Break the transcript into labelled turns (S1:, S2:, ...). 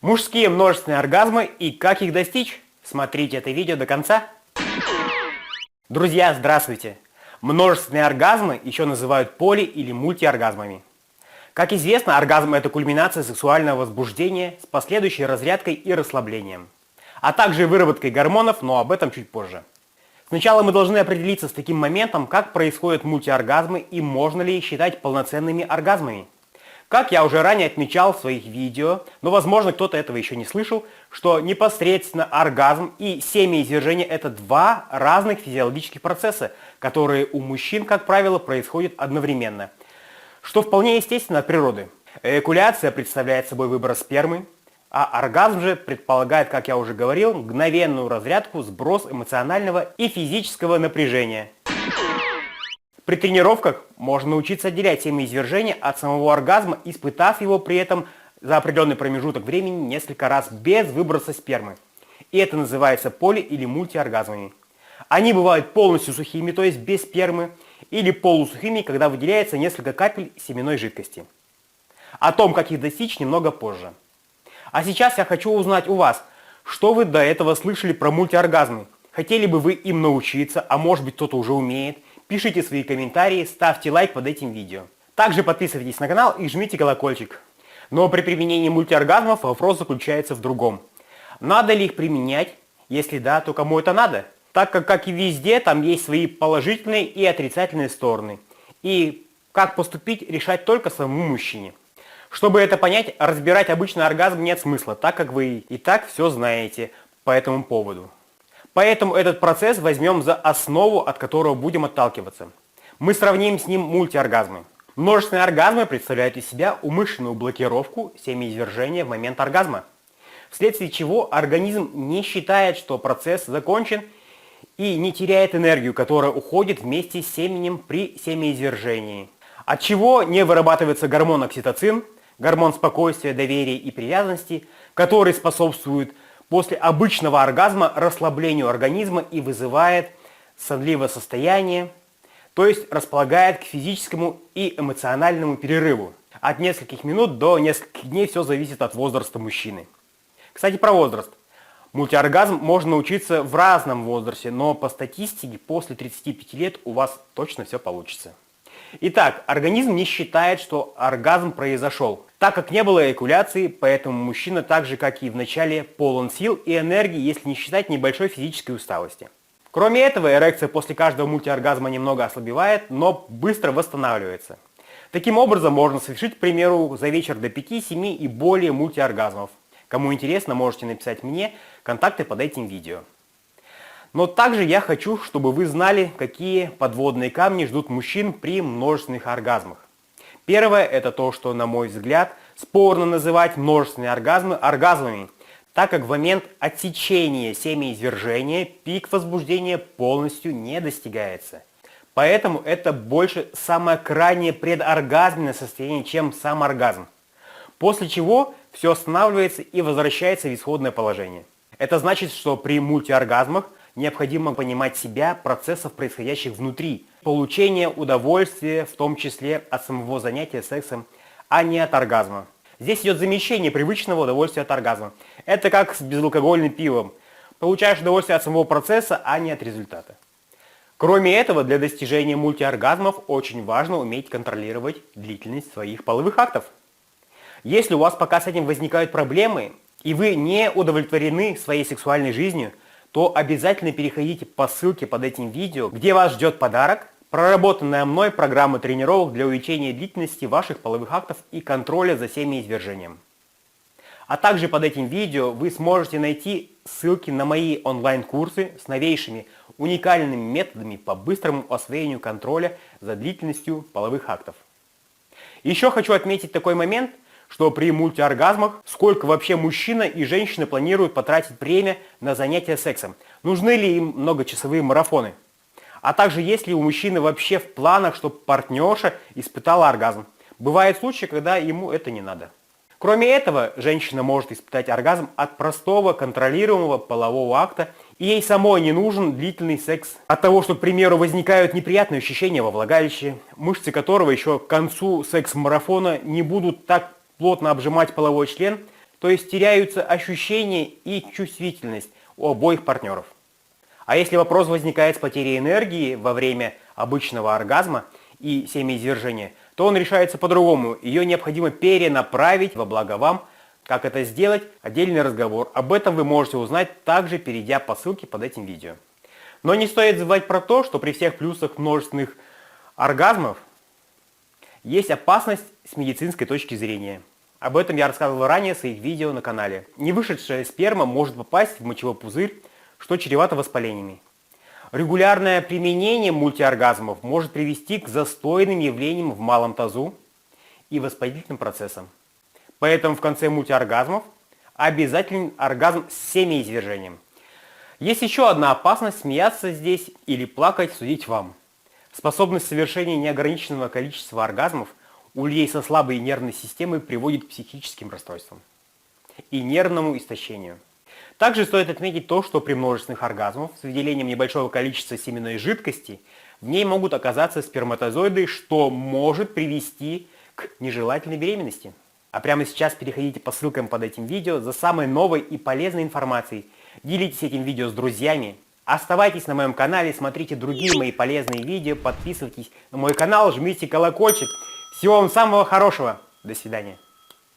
S1: Мужские множественные оргазмы и как их достичь? Смотрите это видео до конца. Друзья, здравствуйте! Множественные оргазмы еще называют поли- или мультиоргазмами. Как известно, оргазм – это кульминация сексуального возбуждения с последующей разрядкой и расслаблением, а также выработкой гормонов, но об этом чуть позже. Сначала мы должны определиться с таким моментом, как происходят мультиоргазмы и можно ли их считать полноценными оргазмами. Как я уже ранее отмечал в своих видео, но возможно кто-то этого еще не слышал, что непосредственно оргазм и семяизвержение – это два разных физиологических процесса, которые у мужчин, как правило, происходят одновременно, что вполне естественно от природы. Эякуляция представляет собой выброс спермы, а оргазм же предполагает, как я уже говорил, мгновенную разрядку, сброс эмоционального и физического напряжения. При тренировках можно научиться отделять семяизвержение от самого оргазма, испытав его при этом за определенный промежуток времени несколько раз без выброса спермы. И это называется поли- или мультиоргазмами. Они бывают полностью сухими, то есть без спермы, или полусухими, когда выделяется несколько капель семенной жидкости. О том, как их достичь, немного позже. А сейчас я хочу узнать у вас, что вы до этого слышали про мультиоргазмы. Хотели бы вы им научиться, а может быть кто-то уже умеет? Пишите свои комментарии, ставьте лайк под этим видео. Также подписывайтесь на канал и жмите колокольчик. Но при применении мультиоргазмов вопрос заключается в другом. Надо ли их применять? Если да, то кому это надо? Так как и везде, там есть свои положительные и отрицательные стороны. И как поступить, решать только самому мужчине. Чтобы это понять, разбирать обычный оргазм нет смысла, так как вы и так все знаете по этому поводу. Поэтому этот процесс возьмем за основу, от которого будем отталкиваться. Мы сравним с ним мультиоргазмы. Множественные оргазмы представляют из себя умышленную блокировку семяизвержения в момент оргазма, вследствие чего организм не считает, что процесс закончен и не теряет энергию, которая уходит вместе с семенем при семяизвержении. От чего не вырабатывается гормон окситоцин, гормон спокойствия, доверия и привязанности, который способствует после обычного оргазма расслаблению организма и вызывает сонливое состояние, то есть располагает к физическому и эмоциональному перерыву. От нескольких минут до нескольких дней все зависит от возраста мужчины. Кстати, про возраст. Мультиоргазм можно научиться в разном возрасте, но по статистике после 35 лет у вас точно все получится. Итак, организм не считает, что оргазм произошел, так как не было эякуляции, поэтому мужчина так же, как и в начале, полон сил и энергии, если не считать небольшой физической усталости. Кроме этого, эрекция после каждого мультиоргазма немного ослабевает, но быстро восстанавливается. Таким образом, можно совершить, к примеру, за вечер до 5-7 и более мультиоргазмов. Кому интересно, можете написать мне, контакты под этим видео. Но также я хочу, чтобы вы знали, какие подводные камни ждут мужчин при множественных оргазмах. Первое – это то, что, на мой взгляд, спорно называть множественные оргазмы оргазмами, так как в момент отсечения семяизвержения пик возбуждения полностью не достигается. Поэтому это больше самое крайнее предоргазменное состояние, чем сам оргазм. После чего все останавливается и возвращается в исходное положение. Это значит, что при мультиоргазмах необходимо понимать себя, процессов, происходящих внутри, получения удовольствия, в том числе от самого занятия сексом, а не от оргазма. Здесь идет замещение привычного удовольствия от оргазма. Это как с безалкогольным пивом. Получаешь удовольствие от самого процесса, а не от результата. Кроме этого, для достижения мультиоргазмов очень важно уметь контролировать длительность своих половых актов. Если у вас пока с этим возникают проблемы, и вы не удовлетворены своей сексуальной жизнью, то обязательно переходите по ссылке под этим видео, где вас ждет подарок, проработанная мной программа тренировок для увеличения длительности ваших половых актов и контроля за семяизвержением. А также под этим видео вы сможете найти ссылки на мои онлайн-курсы с новейшими уникальными методами по быстрому освоению контроля за длительностью половых актов. Еще хочу отметить такой момент, что при мультиоргазмах сколько вообще мужчина и женщина планируют потратить время на занятия сексом. Нужны ли им многочасовые марафоны? А также есть ли у мужчины вообще в планах, чтобы партнерша испытала оргазм? Бывают случаи, когда ему это не надо. Кроме этого, женщина может испытать оргазм от простого контролируемого полового акта, и ей самой не нужен длительный секс. От того, что, к примеру, возникают неприятные ощущения во влагалище, мышцы которого еще к концу секс-марафона не будут так плотно обжимать половой член, то есть теряются ощущения и чувствительность у обоих партнеров. А если вопрос возникает с потерей энергии во время обычного оргазма и семяизвержения, то он решается по-другому. Ее необходимо перенаправить во благо вам. Как это сделать? Отдельный разговор. Об этом вы можете узнать, также перейдя по ссылке под этим видео. Но не стоит забывать про то, что при всех плюсах множественных оргазмов есть опасность с медицинской точки зрения. Об этом я рассказывал ранее в своих видео на канале. Невышедшая сперма может попасть в мочевой пузырь, что чревато воспалениями. Регулярное применение мультиоргазмов может привести к застойным явлениям в малом тазу и воспалительным процессам. Поэтому в конце мультиоргазмов обязателен оргазм с семяизвержением. Есть еще одна опасность: смеяться здесь или плакать судить вам. Способность совершения неограниченного количества оргазмов у людей со слабой нервной системой приводит к психическим расстройствам и нервному истощению. Также стоит отметить то, что при множественных оргазмах с выделением небольшого количества семенной жидкости в ней могут оказаться сперматозоиды, что может привести к нежелательной беременности. А прямо сейчас переходите по ссылкам под этим видео за самой новой и полезной информацией. Делитесь этим видео с друзьями. Оставайтесь на моем канале, смотрите другие мои полезные видео, подписывайтесь на мой канал, жмите колокольчик. Всего вам самого хорошего. До свидания.